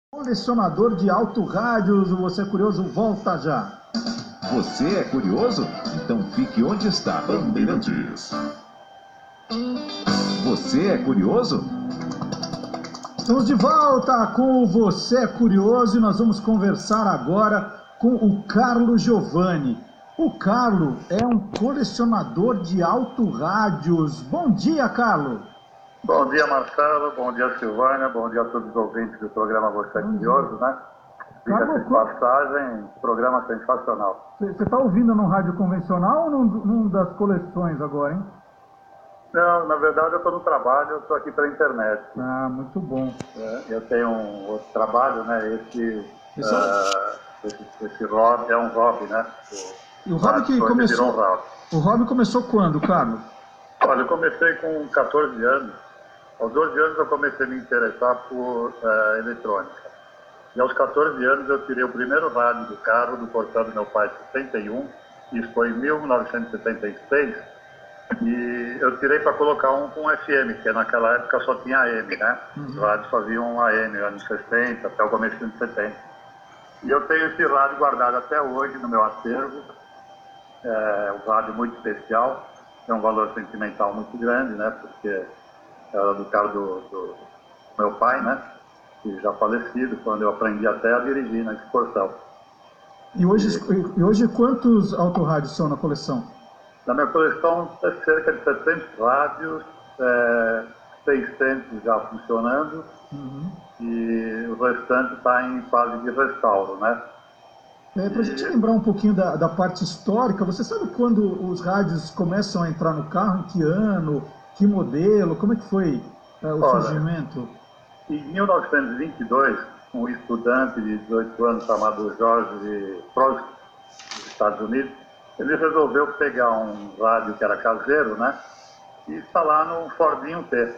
Colecionador de autorrádios, você é curioso? Volta já! Você é curioso? Então fique onde está, Bandeirantes. Você é curioso? Estamos de volta com o Você é Curioso e nós vamos conversar agora com o Carlo Giovanni. O Carlo é um colecionador de autorrádios. Bom dia, Carlo! Bom dia, Marcelo. Bom dia, Silvânia. Bom dia a todos os ouvintes do programa Você é Curioso, né? Diga-se de passagem, programa sensacional. Você está ouvindo num rádio convencional ou num das coleções agora, hein? Não, na verdade eu estou no trabalho, eu estou aqui pela internet. Ah, muito bom. Eu tenho um outro trabalho, né? Esse hobby é um hobby, né? E o hobby que começou... Virou um hobby. O hobby começou quando, Carlos? Olha, eu comecei com 14 anos. Aos 12 anos eu comecei a me interessar por eletrônica. E aos 14 anos eu tirei o primeiro rádio do carro, do portão do meu pai, em 71. Isso foi em 1976. E eu tirei para colocar um com FM, que naquela época só tinha AM, né? Os rádios faziam AM, anos 60, até o começo dos anos 70. E eu tenho esse rádio guardado até hoje no meu acervo. É um rádio muito especial, tem um valor sentimental muito grande, né? Porque era do carro do meu pai, né? Que já falecido, quando eu aprendi até a dirigir na excursão. E hoje quantos autorrádios são na coleção? Na minha coleção é cerca de 700 rádios, 600 já funcionando, e o restante está em fase de restauro, né? Para a gente lembrar um pouquinho da parte histórica, você sabe quando os rádios começam a entrar no carro, em que ano, que modelo, como é que foi o surgimento? Em 1922, um estudante de 18 anos chamado George Prost, dos Estados Unidos, ele resolveu pegar um rádio que era caseiro, né, e instalar no Fordinho T.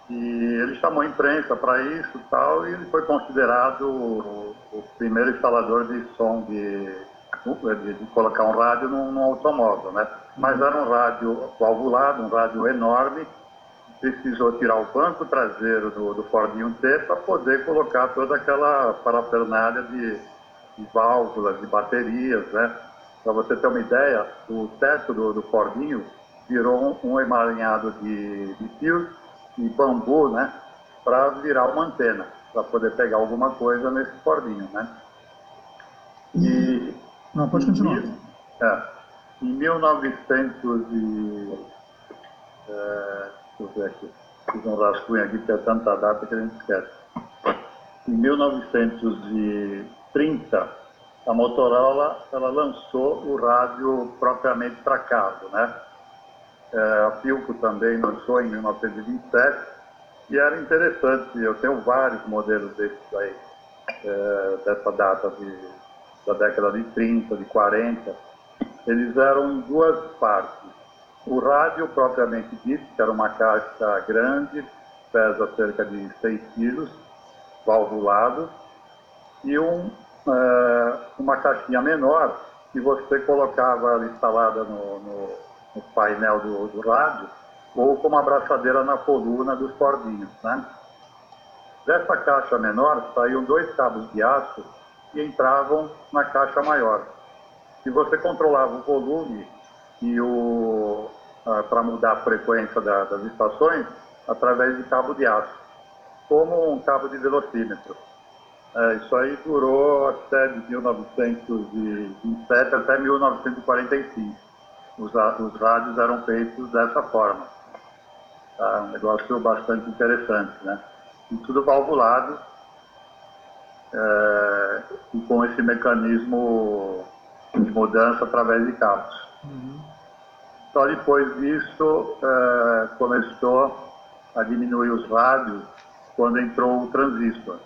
E ele chamou a imprensa para isso e tal, e ele foi considerado o primeiro instalador de som de colocar um rádio num automóvel, né? Mas era um rádio valvulado, um rádio enorme. Precisou tirar o banco traseiro do Fordinho T para poder colocar toda aquela parafernália de válvulas, de baterias, né? Para você ter uma ideia, o teto do Fordinho virou um emaranhado de fios e bambu, né? Para virar uma antena, para poder pegar alguma coisa nesse Fordinho, né? Não, pode continuar. Em 1900 deixa eu ver aqui, fiz um rascunho aqui, que é tanta data que a gente esquece. Em 1930, a Motorola ela lançou o rádio propriamente para carro, né? A Philco também lançou em 1927, e era interessante, eu tenho vários modelos desses aí, dessa data da década de 30, de 40. Eles eram em duas partes. O rádio, propriamente dito, que era uma caixa grande, pesa cerca de 6 quilos, valvulado, e uma caixinha menor que você colocava instalada no painel do rádio, ou com uma abraçadeira na coluna dos Fordinhos, né? Dessa caixa menor saíam 2 cabos de aço que entravam na caixa maior. E você controlava o volume e para mudar a frequência das estações através de cabo de aço, como um cabo de velocímetro. Isso aí durou até de 1927 até 1945. Os rádios eram feitos dessa forma. Um negócio bastante interessante, né? E tudo valvulado, e com esse mecanismo de mudança através de cabos. Só depois disso começou a diminuir os rádios quando entrou o transistor.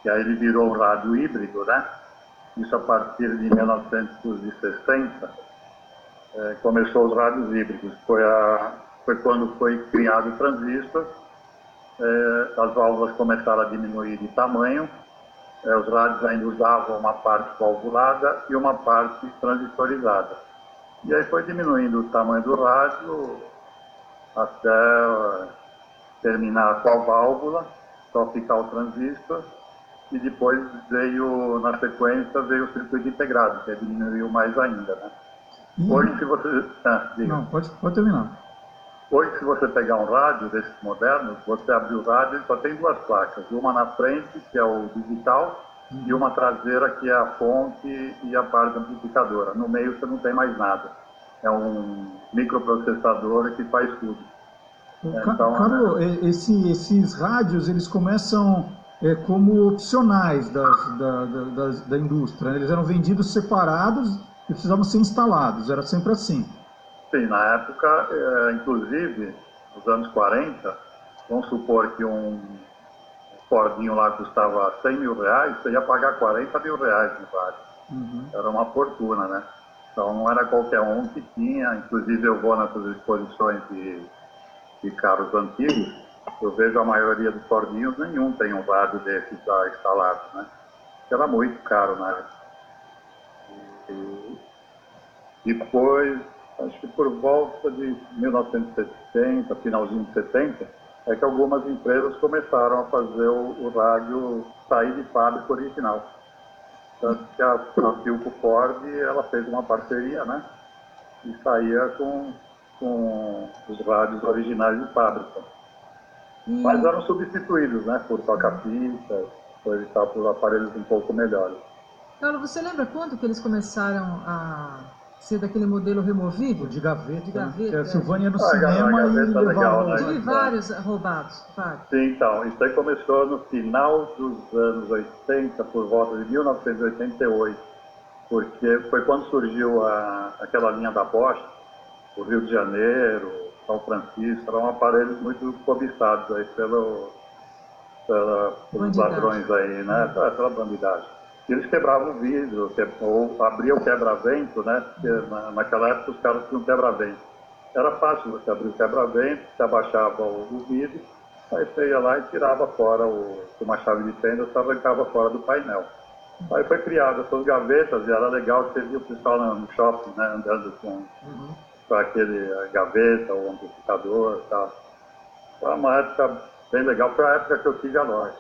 E aí ele virou um rádio híbrido, né? Isso a partir de 1960 começou os rádios híbridos. Foi quando foi criado o transistor, as válvulas começaram a diminuir de tamanho, os rádios ainda usavam uma parte valvulada e uma parte transistorizada. E aí foi diminuindo o tamanho do rádio até terminar com a válvula, só ficar o transistor, e depois veio, na sequência, veio o circuito integrado, que diminuiu mais ainda, né? Hoje, se você... Não, pode terminar. Hoje, se você pegar um rádio desses modernos, você abrir o rádio, ele só tem duas placas. Uma na frente, que é o digital, e uma traseira, que é a fonte e a parte amplificadora. No meio, você não tem mais nada. É um microprocessador que faz tudo. Então, Carlos, esses rádios, eles começam como opcionais da indústria, né? Eles eram vendidos separados e precisavam ser instalados, era sempre assim. Sim, na época, inclusive, nos anos 40, vamos supor que um Fordinho lá custava 100 mil reais, você ia pagar 40 mil reais no rádio. Era uma fortuna, né? Então não era qualquer um que tinha, inclusive eu vou nessas exposições de carros antigos, eu vejo a maioria dos Fordinhos, nenhum tem um rádio desse já instalado, né? Era muito caro na época. E depois, acho que por volta de 1970, finalzinho de 70, é que algumas empresas começaram a fazer o rádio sair de fábrica original. Tanto que a Philco Ford, ela fez uma parceria, né? E saía com os rádios originais de fábrica. Mas eram substituídos, né? Por toca-fitas, coisa e tal, por aparelhos um pouco melhores. Carlos, você lembra quando que eles começaram a ser daquele modelo removível? De gaveta. De gaveta. Que a Silvânia ia no A cinema e gaveta levava... legal, né? Tive vários roubados, vários. Sim, então, isso aí começou no final dos anos 80, por volta de 1988, porque foi quando surgiu aquela linha da Bosch, o Rio de Janeiro, São Francisco, eram aparelhos muito cobiçados aí pelos ladrões aí, né? Pela bandidagem. E eles quebravam o vidro, ou abriam o quebra-vento, né? Porque naquela época os caras tinham quebra-vento. Era fácil você abrir o quebra-vento, você abaixava o vidro, aí você ia lá e tirava fora com uma chave de fenda, você arrancava fora do painel. Aí foi criada essas gavetas e era legal que você via o pessoal no shopping, né? Andando com aquele gaveta, o amplificador e tal. Foi uma época bem legal, foi a época que eu tive a loja.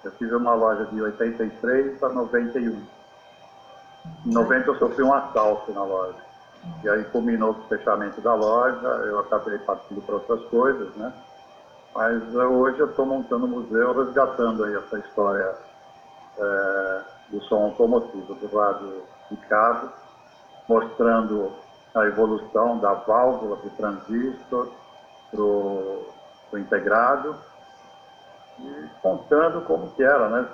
Eu tive uma loja de 83 a 91. Em 90 eu sofri um assalto na loja. E aí culminou com o fechamento da loja, eu acabei partindo para outras coisas, né? Mas hoje eu estou montando um museu, resgatando aí essa história do som automotivo, do rádio de carro, mostrando a evolução da válvula do transistor para o integrado e contando como que era, né?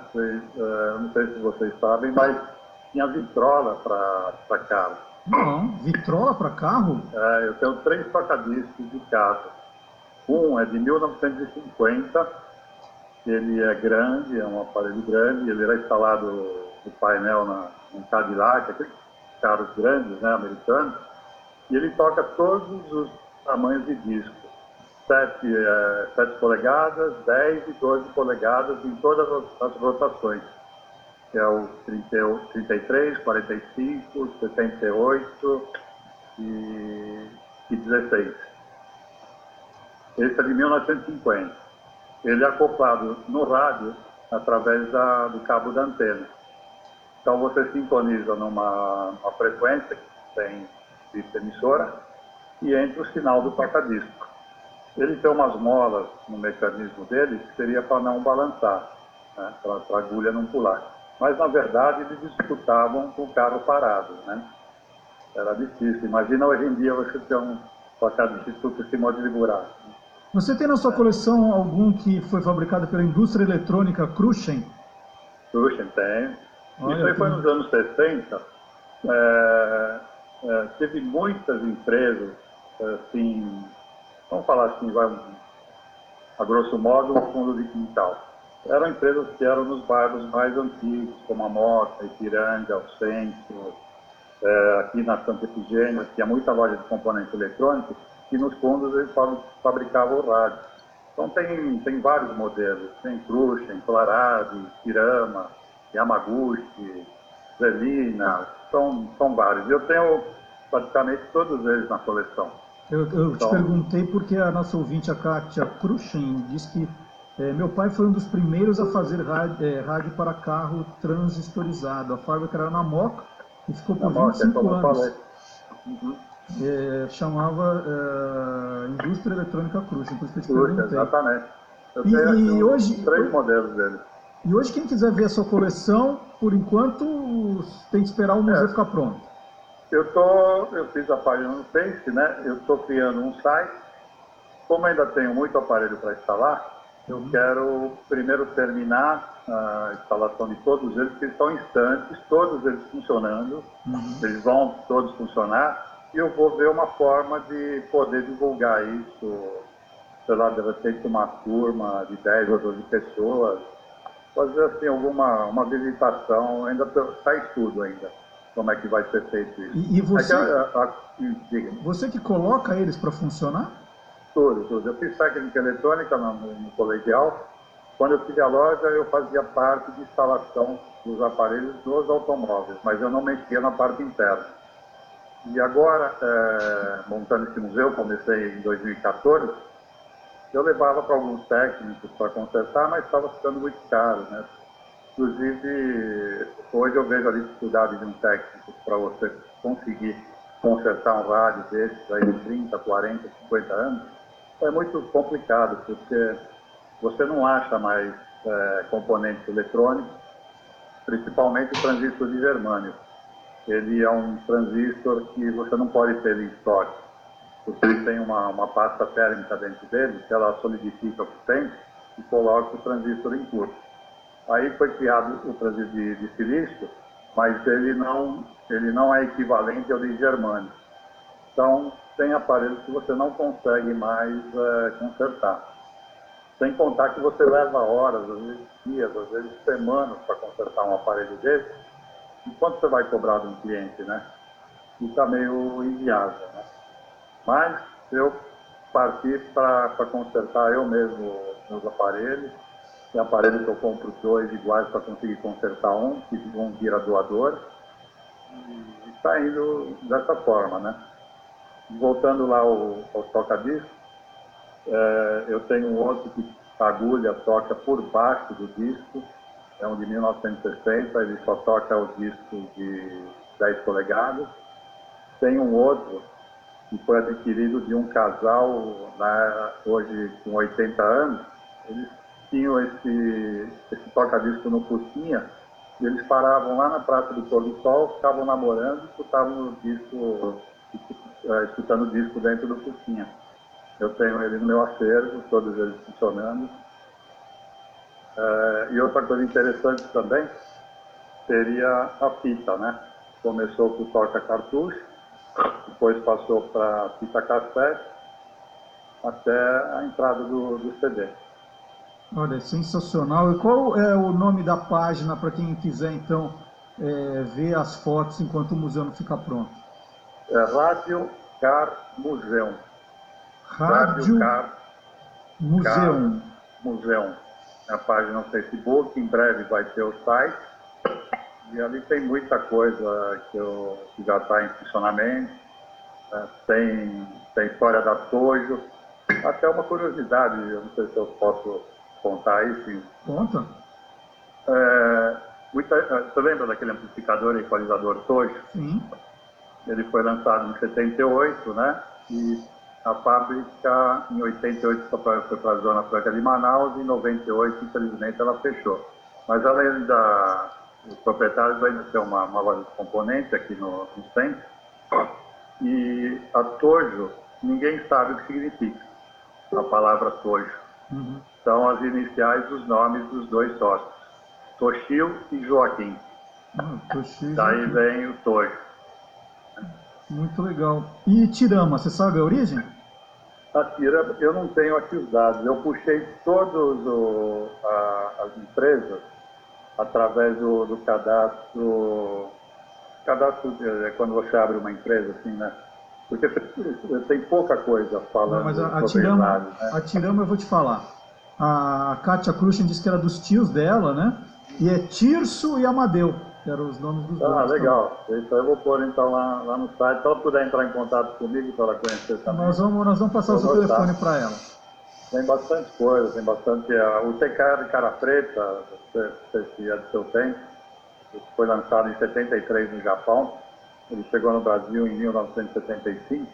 Não sei se vocês sabem, mas tinha vitrola para carro. Não, vitrola para carro? Eu tenho 3 tocadiscos de carro. Um é de 1950, ele é grande, é um aparelho grande, ele era instalado no painel no Cadillac, aqueles carros grandes, né, americanos, e ele toca todos os tamanhos de disco. 7 polegadas, 10 e 12 polegadas em todas as rotações. Que é o 33, 45, 78 e 16. Esse é de 1950. Ele é acoplado no rádio através do cabo da antena. Então você sintoniza numa frequência que tem de emissora e entra o sinal do toca-disco. Ele tem umas molas no mecanismo dele que seria para não balançar, né, para a agulha não pular. Mas, na verdade, eles disputavam com o carro parado, né? Era difícil. Imagina hoje em dia você ter um toca-disco com esse modo de buraco. Você tem na sua coleção algum que foi fabricado pela indústria eletrônica Crucian? Crucian tem. Olha, isso aí foi nos anos 60. Teve muitas empresas, assim, vamos falar assim, a grosso modo, um fundo de quintal. Eram empresas que eram nos bairros mais antigos, como a Moca, Ipiranga, o Centro, aqui na Santa Efigênia, tinha muita loja de componentes eletrônicos, e nos fundos eles fabricavam o rádio. Então tem vários modelos, tem Crucian, Colorado, Pirama, Yamaguchi, Zelina, são vários. Eu tenho praticamente todos eles na coleção. Eu te perguntei porque a nossa ouvinte, a Kátia Crucian, diz que Meu pai foi um dos primeiros a fazer rádio para carro transistorizado. A fábrica era na Moca e ficou por 25 anos. Uhum. Chamava Indústria Eletrônica Cruxem, por isso que eu te perguntei. Exatamente. Eu tenho hoje, 3 modelos dele. E hoje quem quiser ver a sua coleção, por enquanto tem que esperar o museu ficar pronto. Eu fiz a página no Face, né? Eu estou criando um site. Como ainda tenho muito aparelho para instalar, eu quero primeiro terminar a instalação de todos eles, que estão instantes, todos eles funcionando. Eles vão todos funcionar. E eu vou ver uma forma de poder divulgar isso, sei lá, de repente uma turma de 10 ou 12 pessoas, fazer assim uma visitação, ainda está estudo ainda, como é que vai ser feito isso. E você, você que coloca eles para funcionar? Tudo. Eu fiz técnica eletrônica no colegial. Quando eu tive a loja, eu fazia parte de instalação dos aparelhos dos automóveis, mas eu não mexia na parte interna. E agora, montando esse museu, comecei em 2014, eu levava para alguns técnicos para consertar, mas estava ficando muito caro, né? Inclusive, hoje eu vejo a dificuldade de um técnico para você conseguir consertar um rádio desses aí de 30, 40, 50 anos. É muito complicado, porque você não acha mais componentes eletrônicos, principalmente o transistor de germânio. Ele é um transistor que você não pode ter em estoque, porque ele tem uma pasta térmica dentro dele, que ela solidifica o tempo e coloca o transistor em curso. Aí foi criado o transistor de silício, mas ele não é equivalente ao de germânio. Então, tem aparelhos que você não consegue mais consertar. Sem contar que você leva horas, às vezes dias, às vezes semanas para consertar um aparelho desse. E quanto você vai cobrar de um cliente, né? Fica meio inviável, né? Mas eu parti para consertar eu mesmo meus aparelhos. Tem aparelho que eu compro 2 iguais para conseguir consertar um, que um vira doador. E está indo dessa forma, né? Voltando lá ao toca-disco, eu tenho um outro que a agulha toca por baixo do disco. É um de 1960, ele só toca os discos de 10 polegadas. Tem um outro que foi adquirido de um casal, hoje com 80 anos. Eles tinham esse toca-disco no Fusquinha, e eles paravam lá na Praça do Pôr do Sol, ficavam namorando e escutando o disco dentro do Fusquinha. Eu tenho ele no meu acervo, todos eles funcionando. E outra coisa interessante também seria a fita, né? Começou com o toca-cartucho, depois passou para fita cassete, até a entrada do CD. Olha, sensacional. E qual é o nome da página para quem quiser, então, ver as fotos enquanto o museu não fica pronto? Rádio Car Museum. Rádio Car Museum. Museum. A página no Facebook, em breve vai ter o site. E ali tem muita coisa que já está em funcionamento. Tem história da Tojo. Até uma curiosidade, eu não sei se eu posso contar isso. Conta. Você lembra daquele amplificador e equalizador Tojo? Sim. Ele foi lançado em 78, né? E a fábrica, em 88, foi para a Zona Franca de Manaus, e em 98, infelizmente, ela fechou. Mas além os proprietários ainda têm uma loja de componentes aqui no centro. E a Tojo, ninguém sabe o que significa a palavra Tojo. São as iniciais dos nomes dos 2 sócios, Toshio e Joaquim. Daí vem o Tojo. Muito legal. E Tirama, você sabe a origem? A Tirama, eu não tenho aqui os dados. Eu puxei todas as empresas através do cadastro. Cadastro é quando você abre uma empresa, assim, né? Porque tem pouca coisa falando. Não, mas sobre dados, né? a Tirama eu vou te falar. A Kátia Cruxem disse que era dos tios dela, né? E é Tirso e Amadeu, que eram os nomes dos dois. Legal. Então eu vou pôr então lá no site. Se ela puder entrar em contato comigo para ela conhecer também. Nós vamos passar o seu telefone para ela. Tem bastante coisa, tem bastante. O TK de cara preta, não sei se é do seu tempo, foi lançado em 73 no Japão, ele chegou no Brasil em 1975.